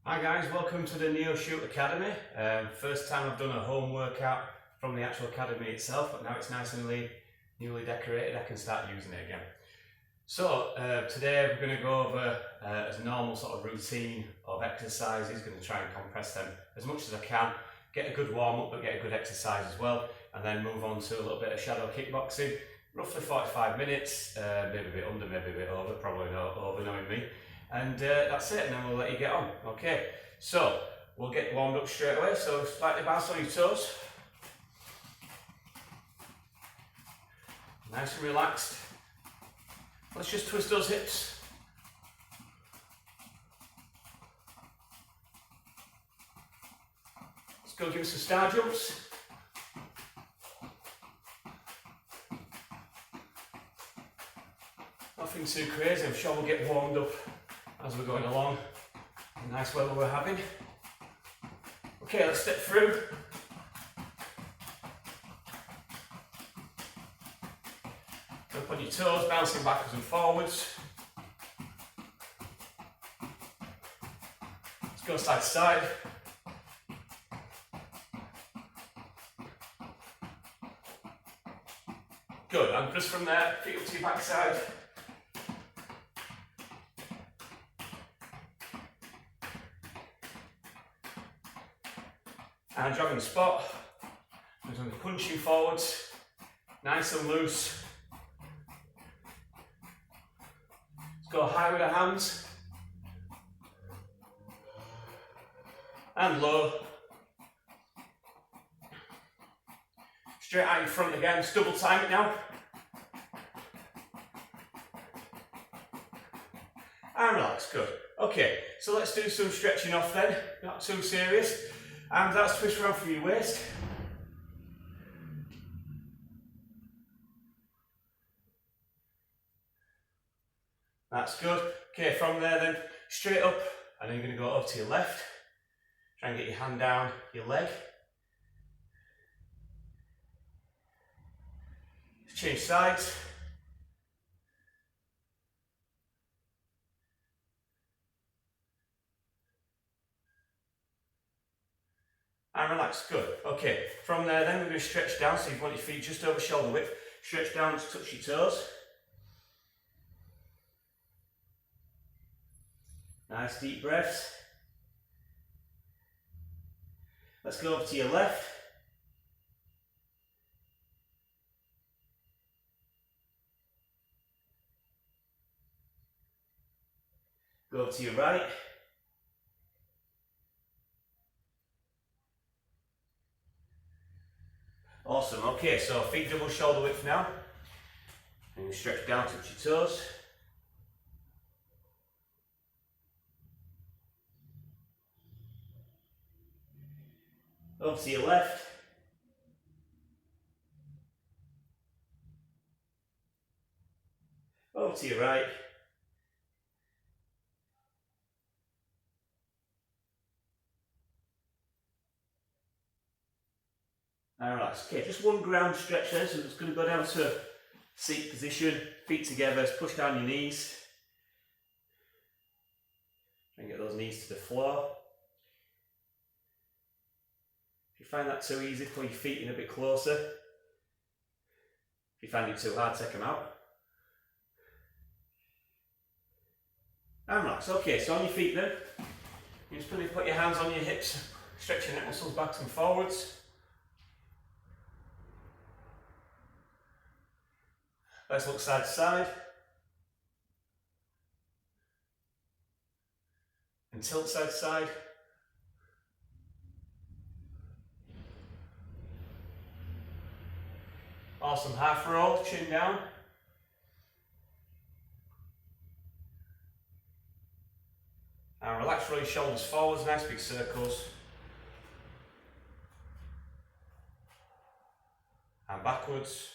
Hi guys, welcome to the Neoshoot Academy. First time I've done a home workout from the actual academy itself, but now it's nice and newly decorated, I can start using it again. So today we're going to go over a normal sort of routine of exercises, going to try and compress them as much as I can, get a good warm up but get a good exercise as well, and then move on to a little bit of shadow kickboxing, roughly 45 minutes, maybe a bit under, maybe a bit over, probably not over knowing me. And that's it, and then we'll let you get on. Okay, so we'll get warmed up straight away. So slightly bounce on your toes. Nice and relaxed. Let's just twist those hips. Let's go give us some star jumps. Nothing too crazy, I'm sure we'll get warmed up as we're going along. Nice weather we're having. Okay, let's step through. Up on your toes, bouncing backwards and forwards. Let's go side to side. Good, and just from there, feet up to your backside. And jogging spot, I'm going to punch you forwards, nice and loose. Let's go high with the hands, and low. Straight out in front again, just double time it now. And relax, good. Okay, so let's do some stretching off then, not too serious. And that's twist around for your waist. That's good. Okay, from there then, straight up, and then you're going to go over to your left. Try and get your hand down your leg. Change sides. And relax, good. Okay, from there then we're going to stretch down, so you want your feet just over shoulder width. Stretch down to touch your toes. Nice deep breaths. Let's go over to your left. Go over to your right. Awesome, okay, so feet double shoulder width now. And you stretch down, touch your toes. Over to your left. Over to your right. And relax. Okay, just one ground stretch there, so it's going to go down to seat position, feet together, push down your knees. Try and get those knees to the floor. If you find that too easy, pull your feet in a bit closer. If you find it too hard, take them out. And relax. Okay, so on your feet then, you just put your hands on your hips, stretch your neck muscles back and forwards. Let's look side to side. And tilt side to side. Awesome, half roll, chin down. And relax, roll your shoulders forwards, nice big circles. And backwards.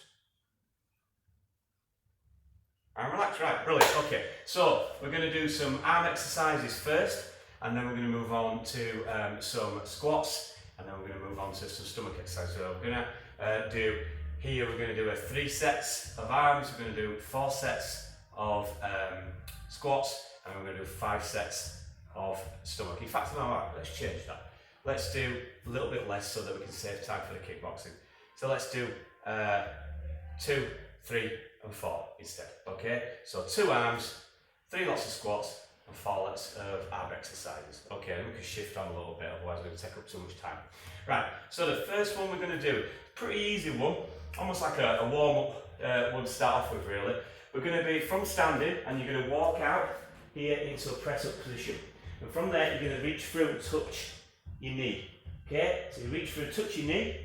And relax, right, brilliant, okay. So we're going to do some arm exercises first, and then we're going to move on to some squats, and then we're going to move on to some stomach exercises. So we're going to do, here we're going to do 3 sets of arms, we're going to do 4 sets of squats, and we're going to do 5 sets of stomach. In fact, no, let's change that. Let's do a little bit less so that we can save time for the kickboxing. So let's do 2, 3 and 4 instead, okay? So 2 arms, 3 lots of squats and 4 lots of arm exercises. Okay, and we can shift on a little bit, otherwise we're going to take up too much time. Right, so the first one we're going to do, pretty easy one, almost like a warm-up one to start off with really. We're going to be from standing and you're going to walk out here into a press-up position. And from there you're going to reach through and touch your knee. Okay, so you reach through and touch your knee,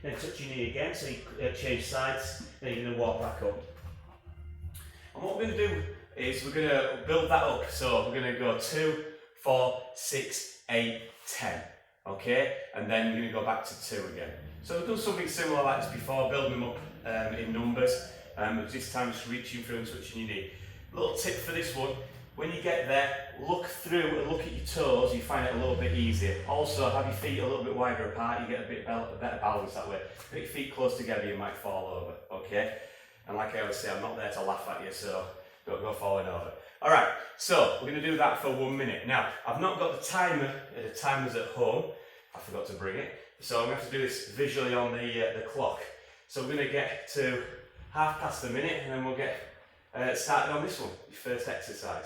then touch your knee again, so you change sides, then you're going to walk back up. And what we're going to do is we're going to build that up. So we're going to go 2, 4, 6, 8, 10. Okay, and then we're going to go back to 2 again. So we've done something similar like this before, building them up in numbers. This time just reaching through and touching your knee. Little tip for this one, when you get there, look through and look at your toes, you find it a little bit easier. Also, have your feet a little bit wider apart, you get a better balance that way. Put your feet close together, you might fall over, okay? And like I always say, I'm not there to laugh at you, so don't go falling over. Alright, so we're going to do that for 1 minute. Now, I've not got the timer, the timer's at home, I forgot to bring it, so I'm going to have to do this visually on the clock. So we're going to get to 1/2 a minute and then we'll get started on this one, your first exercise.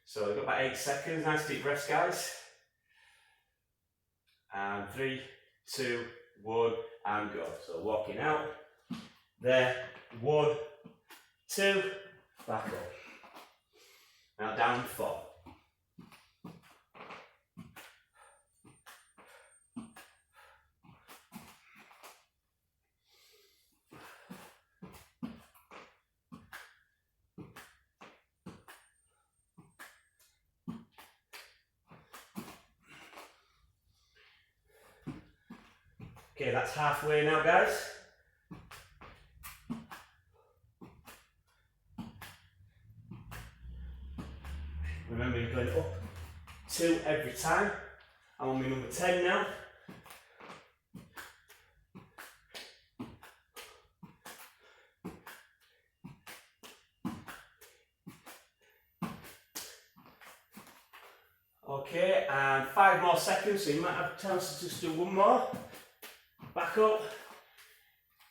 So we've got about 8 seconds, nice deep breaths guys. And 3, 2, 1 and go. So walking out, there, 1, 2, back up. Now down 4. Okay, that's halfway now, guys. Remember, you're going up 2 every time. I'm on my number 10 now. Okay, and 5 more seconds, so you might have a chance to just do 1 more. Back up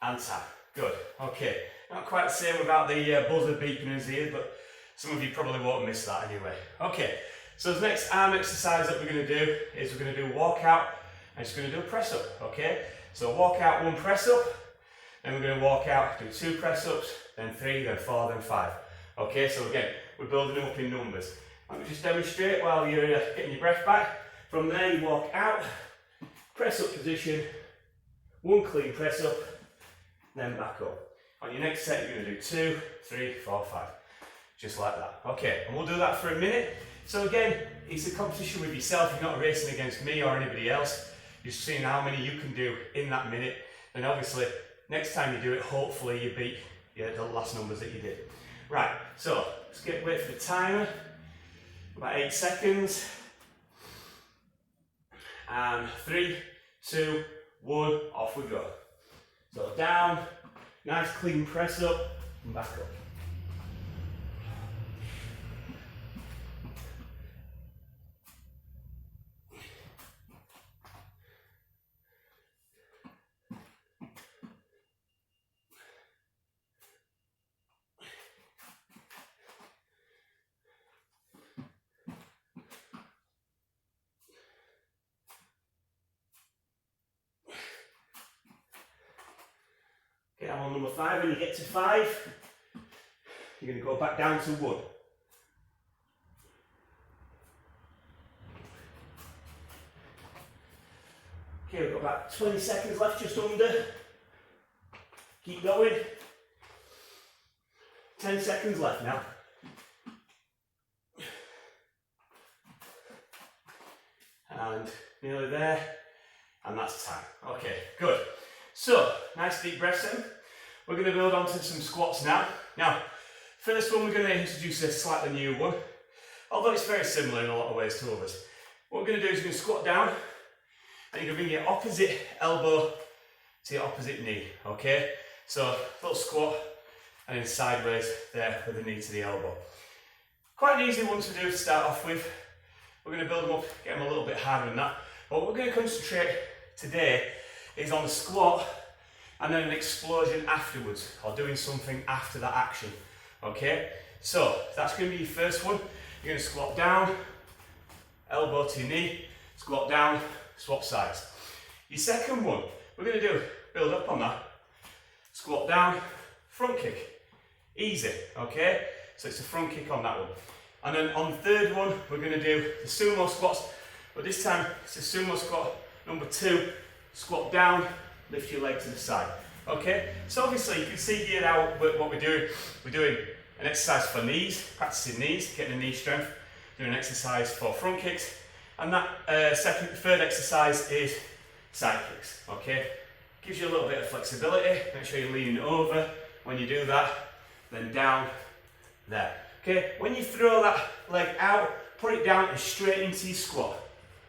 and tap. Good. Okay. Not quite the same without the buzzer beeping in his ears, but some of you probably won't miss that anyway. Okay. So the next arm exercise that we're going to do is we're going to do walk out and just going to do a press up. Okay. So walk out, 1 press up, then we're going to walk out, do 2 press ups, then 3, then 4, then 5. Okay. So again, we're building them up in numbers. Let me just demonstrate while you're getting your breath back. From there, you walk out, press up position. 1 clean press up, then back up. On your next set, you're going to do 2, 3, 4, 5. Just like that. Okay, and we'll do that for a minute. So again, it's a competition with yourself. You're not racing against me or anybody else. You're seeing how many you can do in that minute. And obviously, next time you do it, hopefully you beat the last numbers that you did. Right, so let's wait for the timer. About 8 seconds. And 3, 2, 1, off we go. So down, nice clean press up, and back up. Okay, I'm on number 5. When you get to 5, you're going to go back down to 1. Okay, we've got about 20 seconds left, just under. Keep going. 10 seconds left now. And nearly there. And that's time. Okay, good. So, nice deep breaths in. We're going to build onto some squats now. Now, first one we're going to introduce a slightly new one, although it's very similar in a lot of ways to others. What we're going to do is you're going to squat down and you're going to bring your opposite elbow to your opposite knee, okay? So, little squat and then sideways there with the knee to the elbow. Quite an easy one to do to start off with. We're going to build them up, get them a little bit harder than that. But what we're going to concentrate today is on the squat and then an explosion afterwards, or doing something after that action. Okay, so that's going to be your first one. You're going to squat down, elbow to your knee, squat down, swap sides. Your second one, we're going to do, build up on that, squat down, front kick, easy, okay? So it's a front kick on that one. And then on the third one, we're going to do the sumo squats, but this time it's a sumo squat number 2, squat down, lift your leg to the side. Okay, so obviously you can see here now what we're doing. We're doing an exercise for knees, practicing knees, getting the knee strength, doing an exercise for front kicks, and that third exercise is side kicks. Okay, gives you a little bit of flexibility. Make sure you're leaning over when you do that, then down there. Okay, when you throw that leg out, put it down and straight into your squat.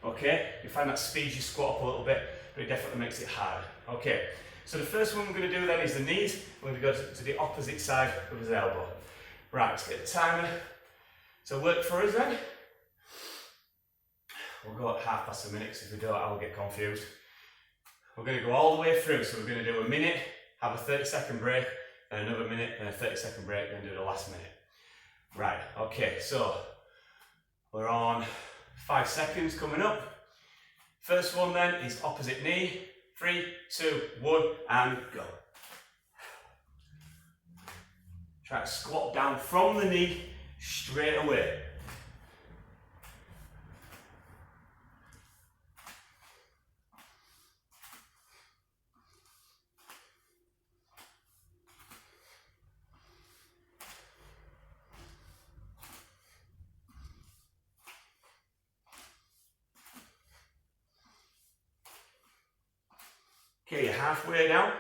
Okay, you find that speeds your squat up a little bit, but it definitely makes it harder. Okay, so the first one we're going to do then is the knees. We're going to go to the opposite side of his elbow. Right, let's get the timer to work for us then. We'll go at 1/2 minute, because if we don't, I'll get confused. We're going to go all the way through, so we're going to do a minute, have a 30-second break, then another minute, then a 30-second break, then do the last minute. Right, okay, so we're on 5 seconds coming up. First one then is opposite knee. 3, 2, 1, and go. Try to squat down from the knee straight away. Okay, you're halfway now.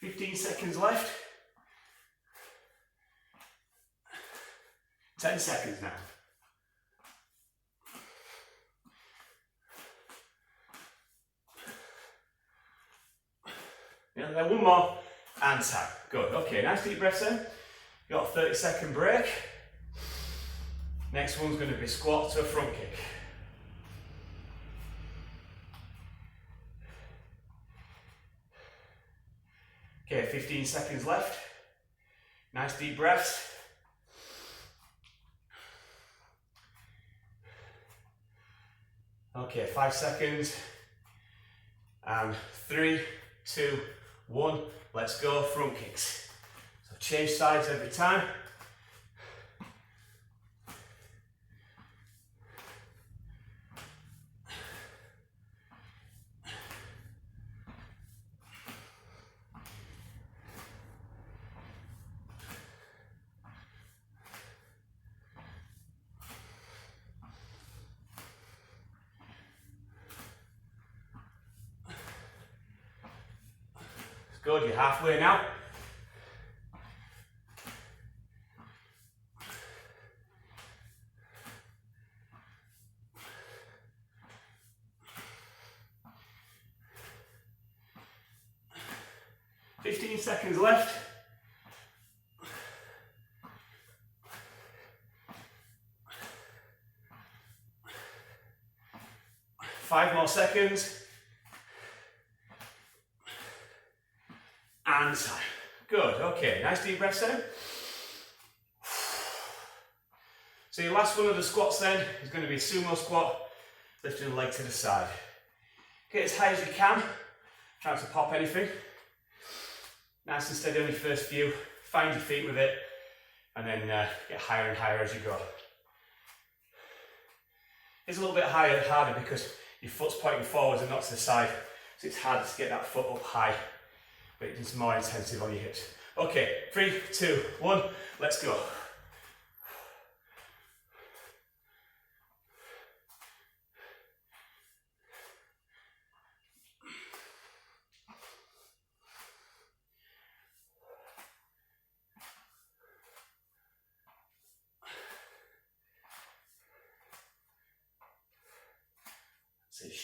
$15 seconds left. 10 seconds now. Yeah, then one more, and time. Good, okay, nice deep breaths in. Got a 30-second break. Next one's going to be squat to a front kick. Okay, 15 seconds left. Nice deep breaths. Okay, 5 seconds. And 3, 2, 1. Let's go, front kicks. So change sides every time. Good, you're halfway now. $15 seconds left. Five more seconds. And time. Good, okay, nice deep breaths in. So your last one of the squats then is going to be a sumo squat, lifting the leg to the side. Get as high as you can, try not to pop anything. Nice and steady on your first few, find your feet with it, and then get higher and higher as you go. It's a little bit harder because your foot's pointing forwards and not to the side, so it's harder to get that foot up high, but it's more intensive on your hips. Okay, 3, 2, 1, let's go.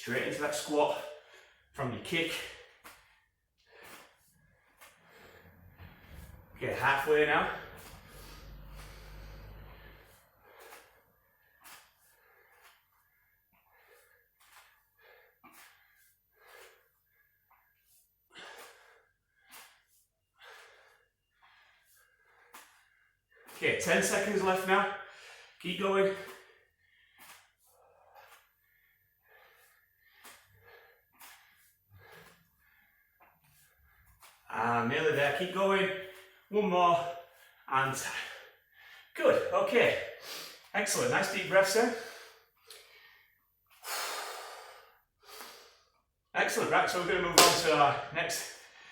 straight into that squat from your kick. Okay, halfway now. Okay, 10 seconds left now. Keep going. And nearly there, keep going. One more, and time. Good, okay. Excellent, nice deep breaths then. Excellent, right, so we're going to move on to our next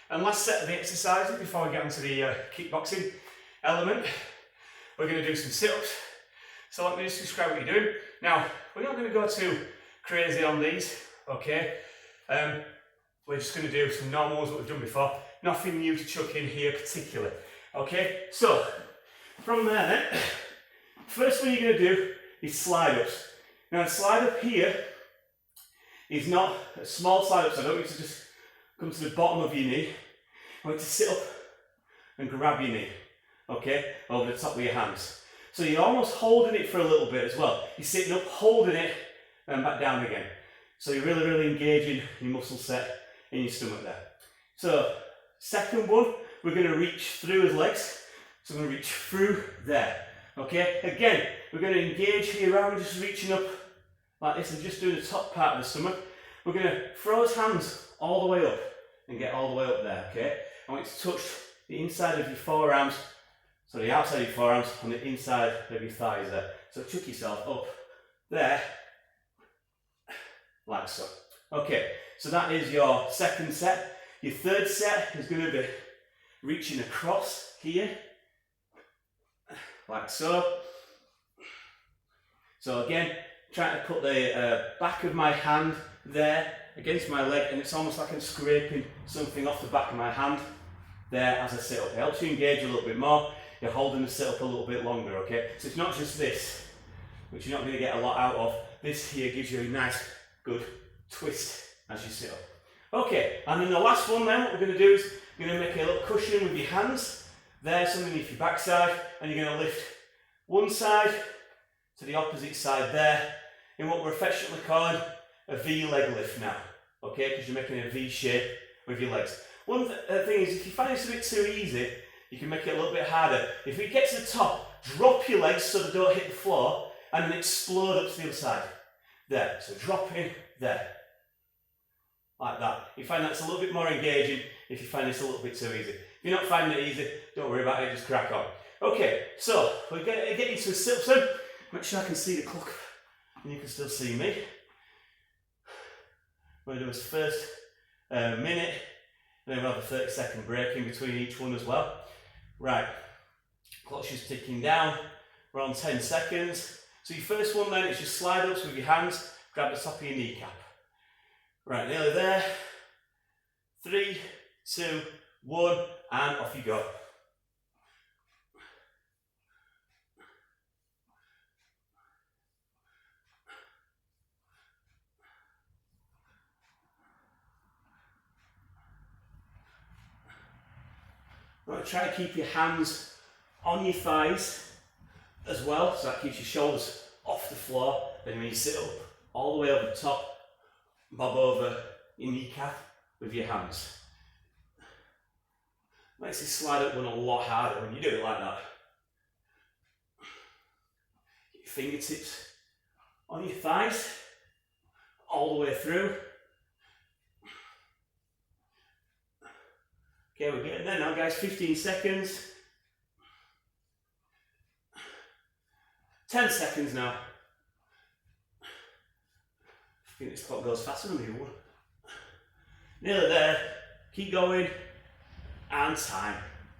and last set of the exercises before we get onto the kickboxing element. We're going to do some sit-ups. So let me just describe what you're doing. Now, we're not going to go too crazy on these, okay? We're just going to do some normal ones that we've done before. Nothing new to chuck in here particularly. Okay, so from there then, first one you're going to do is slide ups. Now the slide up here is not a small slide up, so I don't want you to just come to the bottom of your knee. I want you to sit up and grab your knee, okay, over the top of your hands. So you're almost holding it for a little bit as well. You're sitting up, holding it, and back down again. So you're really engaging your muscle set in your stomach there. So second one, we're going to reach through his legs. So we're going to reach through there. Okay, again, we're going to engage here rather than just reaching up like this and just doing the top part of the stomach. We're going to throw his hands all the way up and get all the way up there, okay? I want you to touch the inside of your forearms, so the outside of your forearms on the inside of your thighs there. So chuck yourself up there, like so. Okay, so that is your second set. Your third set is going to be reaching across here, like so. So again, trying to put the back of my hand there against my leg, and it's almost like I'm scraping something off the back of my hand there as I sit up. It helps you engage a little bit more. You're holding the sit up a little bit longer, okay? So it's not just this, which you're not going to get a lot out of. This here gives you a nice, good twist as you sit up. Okay, and then the last one then, what we're going to do is you're going to make a little cushion with your hands there, so underneath your backside, and you're going to lift one side to the opposite side there in what we're affectionately calling a V leg lift now, okay, because you're making a V shape with your legs. One thing is, if you find this a bit too easy, you can make it a little bit harder. If you get to the top, drop your legs so they don't hit the floor, and then explode up to the other side. There, so drop in there, like that. You find that's a little bit more engaging if you find this a little bit too easy. If you're not finding it easy, don't worry about it, just crack on. Okay, so we're going to get into a sit-up soon. Make sure I can see the clock and you can still see me. We're going to do this first minute, and then we'll have a 30-second break in between each one as well. Right, clock's just ticking down. We're on 10 seconds. So your first one then is just slide ups with your hands, grab the top of your kneecap. Right, nearly there. 3, 2, 1, and off you go. Right, try to keep your hands on your thighs as well, so that keeps your shoulders off the floor. Then when you sit up, all the way over the top, bob over your kneecap with your hands. Makes this slide up one a lot harder when you do it like that. Get your fingertips on your thighs, all the way through. Okay, we're getting there now, guys. 15 seconds. 10 seconds now. I think this clock goes faster than the other one. Nearly there. Keep going. And time.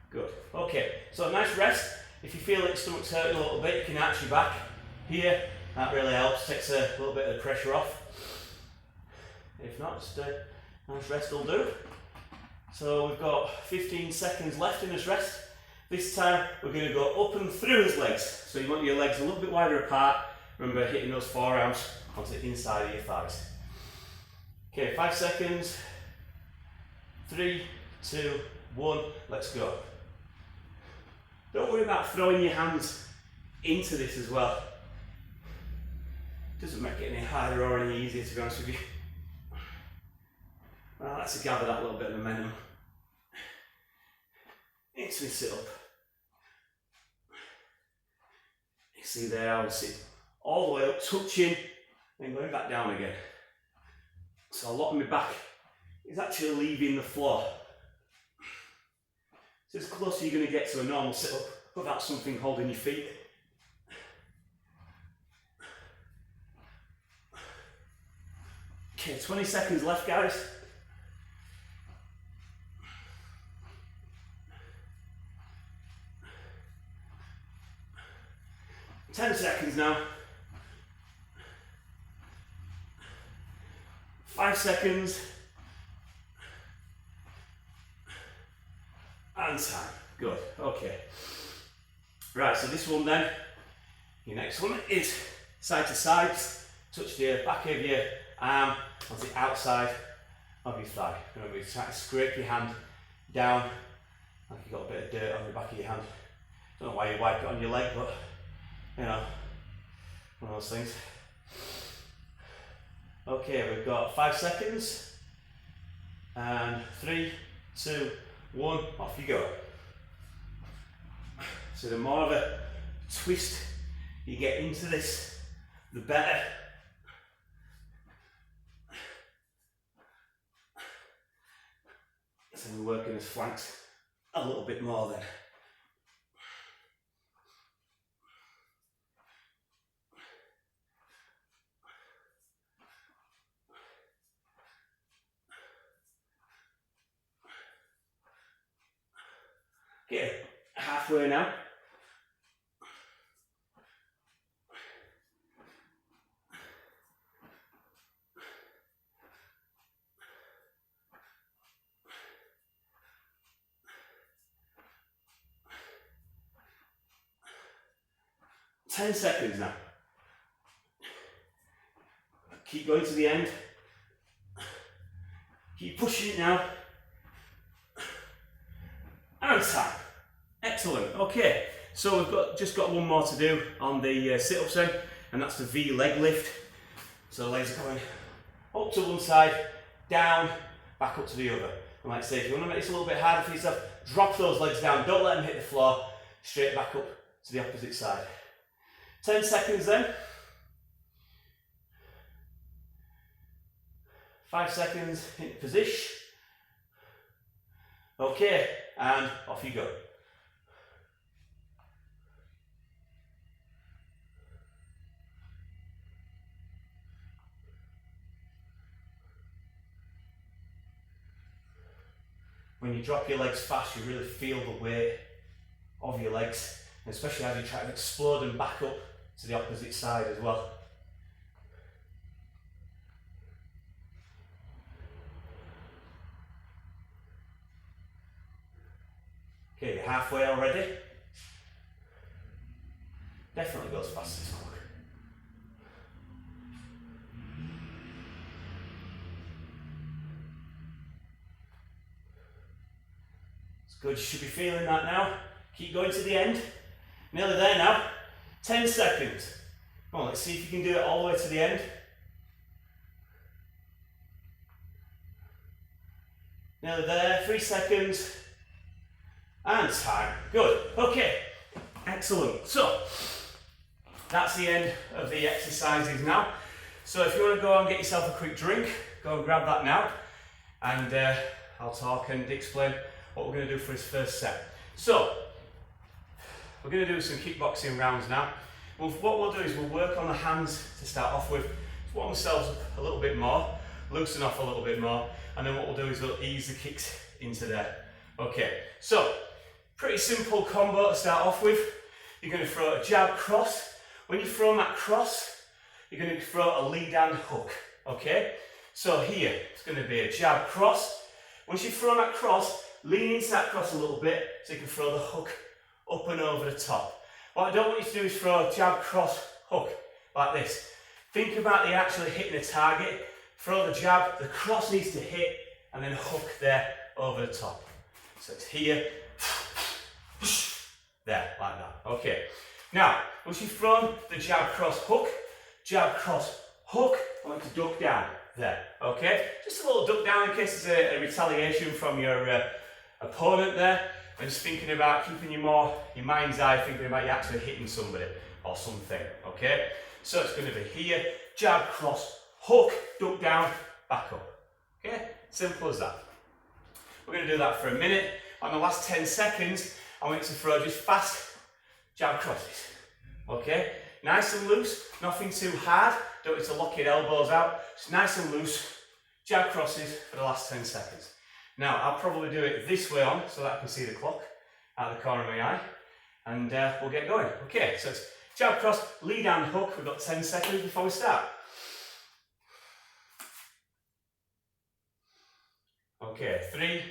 Good. Okay, so a nice rest. If you feel like your stomach's hurting a little bit, you can arch your back here. That really helps. Takes a little bit of the pressure off. If not, just a nice rest will do. So we've got 15 seconds left in this rest. This time we're going to go up and through his legs. So you want your legs a little bit wider apart. Remember, hitting those forearms onto the inside of your thighs. Okay, 5 seconds. 3, 2, 1, let's go. Don't worry about throwing your hands into this as well. Doesn't make it any harder or any easier, to be honest with you. Well, let's gather that little bit of momentum into my sit up. You see there, I will sit all the way up, touching, then going back down again. So a lot of my back is actually leaving the floor. So as close as you're going to get to a normal sit up without something holding your feet. Okay, 20 seconds left, guys. Ten seconds now. 5 seconds. And time. Good. Okay. Right, so this one then, your next one is side to side. Touch the back of your arm onto the outside of your thigh. Remember, you try to scrape your hand down like you've got a bit of dirt on the back of your hand. Don't know why you wipe it on your leg, but you know, one of those things. Okay, we've got 5 seconds. And 3, 2, 1, off you go. So the more of a twist you get into this, the better. So we're working his flanks a little bit more then. Okay, halfway now. Ten seconds now. Keep going to the end. Keep pushing it now. And time. Excellent. Okay, so we've just got one more to do on the sit-ups then, and that's the V leg lift. So the legs are going up to one side, down, back up to the other. And like I say, if you want to make this a little bit harder for yourself, drop those legs down, don't let them hit the floor, straight back up to the opposite side. 10 seconds then. 5 seconds in position. Okay, and off you go. When you drop your legs fast, you really feel the weight of your legs, especially as you try to explode them back up to the opposite side as well. Okay, you're halfway already. Definitely goes fast as quick. It's good, you should be feeling that now. Keep going to the end. Nearly there now. 10 seconds. Come on, let's see if you can do it all the way to the end. Nearly there, 3 seconds. And time. Good. Okay. Excellent. So, that's the end of the exercises now. So if you want to go and get yourself a quick drink, go and grab that now. And I'll talk and explain what we're going to do for this first set. So, we're going to do some kickboxing rounds now. What we'll do is we'll work on the hands to start off with, warm ourselves up a little bit more, loosen off a little bit more, and then what we'll do is we'll ease the kicks into there. Okay, so pretty simple combo to start off with. You're going to throw a jab cross. When you throw that cross, you're going to throw a lead hand hook. Okay, so here it's going to be a jab cross. Once you've thrown that cross, lean into that cross a little bit so you can throw the hook up and over the top. What I don't want you to do is throw a jab cross hook like this. Think about you actually hitting a target. throw the jab, the cross needs to hit, and then hook there over the top. So it's here, there, like that. Okay. Now, once you've thrown the jab, cross, hook, I want to duck down, there. Okay? Just a little duck down in case there's a retaliation from your opponent there. And just thinking about keeping your mind's eye, thinking about you actually hitting somebody or something. Okay? So it's going to be here, jab, cross, hook, duck down, back up. Okay? Simple as that. We're going to do that for a minute. On the last 10 seconds, I want you to throw just fast jab crosses. Okay? Nice and loose, nothing too hard. Don't need to lock your elbows out. Just nice and loose, jab crosses for the last 10 seconds. Now, I'll probably do it this way on so that I can see the clock out of the corner of my eye. And we'll get going. Okay, so it's jab, cross, lead and hook. We've got 10 seconds before we start. Okay, 3,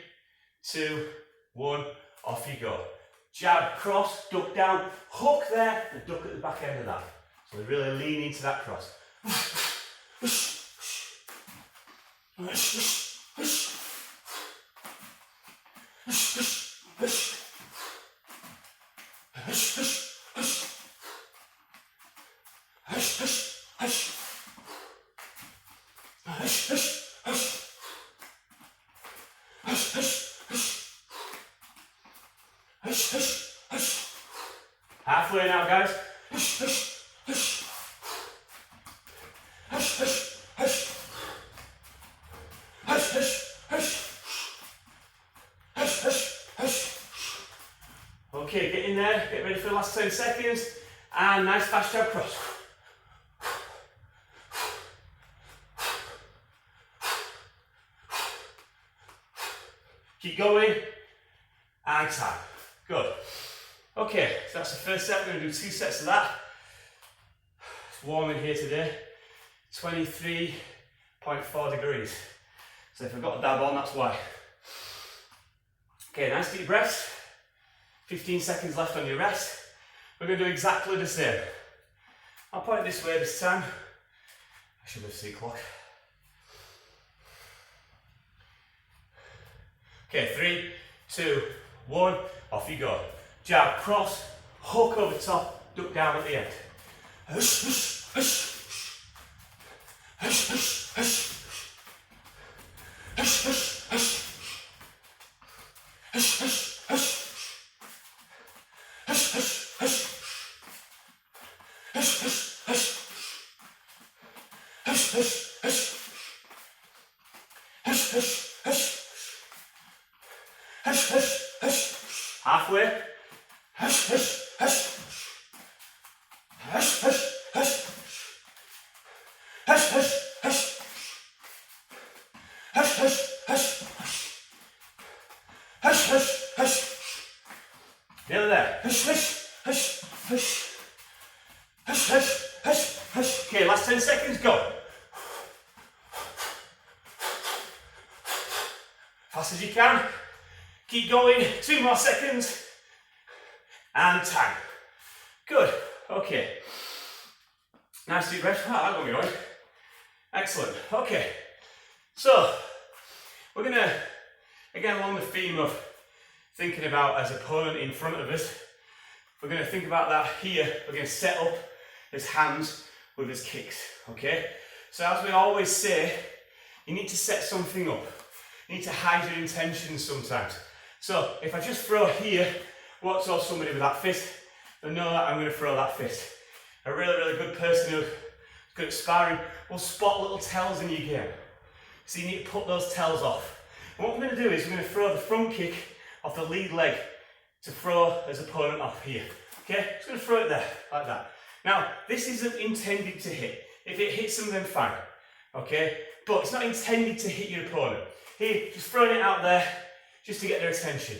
2, 1, off you go. Jab, cross, duck down, hook there, and duck at the back end of that. So we really lean into that cross. Halfway now, guys. Okay, get in there, get ready for the last 10 seconds, and nice fast jab cross. Keep going, and time. Good. Okay, so that's the first set. We're going to do 2 sets of that. It's warm in here today, 23.4 degrees. So if I've got a dab on, that's why. Okay, nice deep breaths. 15 seconds left on your rest. We're going to do exactly the same. I'll point it this way this time. I should have seen the clock. Okay, 3, 2, 1, off you go. Jab, cross, hook over top, duck down at the end. Halfway. Nearly there. Okay, last 10 seconds, go. Fast as you can. Keep going, 2 more seconds. And time. Good, okay. Nice deep breath. That got me going. Excellent, okay. So, we're gonna, again along the theme of thinking about as opponent in front of us, we're gonna think about that here. We're gonna set up his hands with his kicks, okay? So as we always say, you need to set something up. You need to hide your intentions sometimes. So if I just throw here, what's all somebody with that fist, they know that I'm going to throw that fist. A really, really good person who's good at sparring will spot little tells in your game. So you need to put those tells off. And what we're going to do is we're going to throw the front kick off the lead leg to throw his opponent off here. Okay, just going to throw it there, like that. Now, this isn't intended to hit. If it hits them, then fine. Okay, but it's not intended to hit your opponent. Here, just throwing it out there just to get their attention.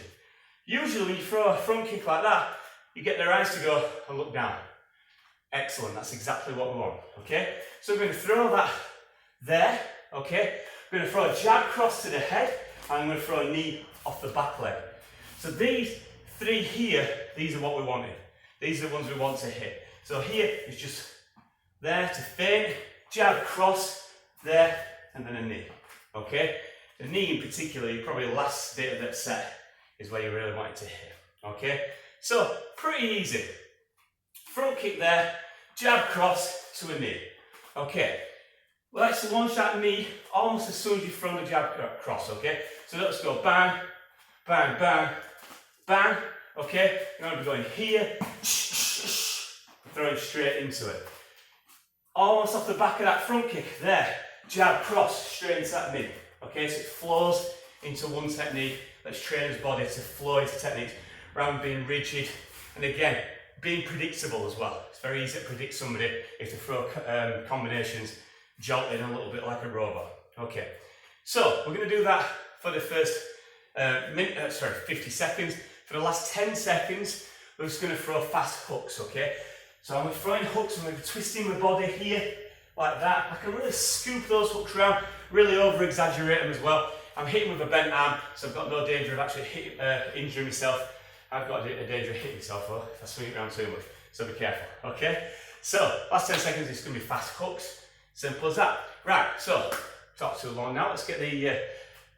Usually when you throw a front kick like that, you get their eyes to go and look down. Excellent, that's exactly what we want, okay? So we're going to throw that there, okay? We're going to throw a jab cross to the head, and I'm going to throw a knee off the back leg. So these 3 here, these are what we wanted. These are the ones we want to hit. So here is just there to feint, jab cross, there, and then a knee. Okay? The knee in particular, you probably last bit of that set is where you really want it to hit. Okay? So, pretty easy. Front kick there, jab cross to a knee. Okay? Let's launch that knee almost as soon as you throw the jab cross, okay? So let's go bang, bang, bang, bang, okay? You're going to be going here, throwing straight into it. Almost off the back of that front kick, there, jab cross, straight into that knee. Okay, so it flows into one technique. Let's train his body to flow into techniques rather than being rigid. And again, being predictable as well. It's very easy to predict somebody if they throw combinations jolting a little bit like a robot. Okay, so we're going to do that for the first 50 seconds. For the last 10 seconds, we're just going to throw fast hooks, okay? So I'm throwing hooks, I'm going to be twisting my body here, like that. I can really scoop those hooks around, really over-exaggerate them as well. I'm hitting with a bent arm, so I've got no danger of actually injuring myself. I've got a danger of hitting myself though, if I swing it around too much, so be careful, okay? So, last 10 seconds, it's going to be fast hooks. Simple as that. Right, so, talk too long now, let's get the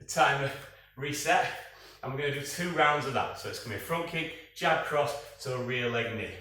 timer reset. And we're going to do 2 rounds of that. So it's going to be a front kick, jab cross to a rear leg knee.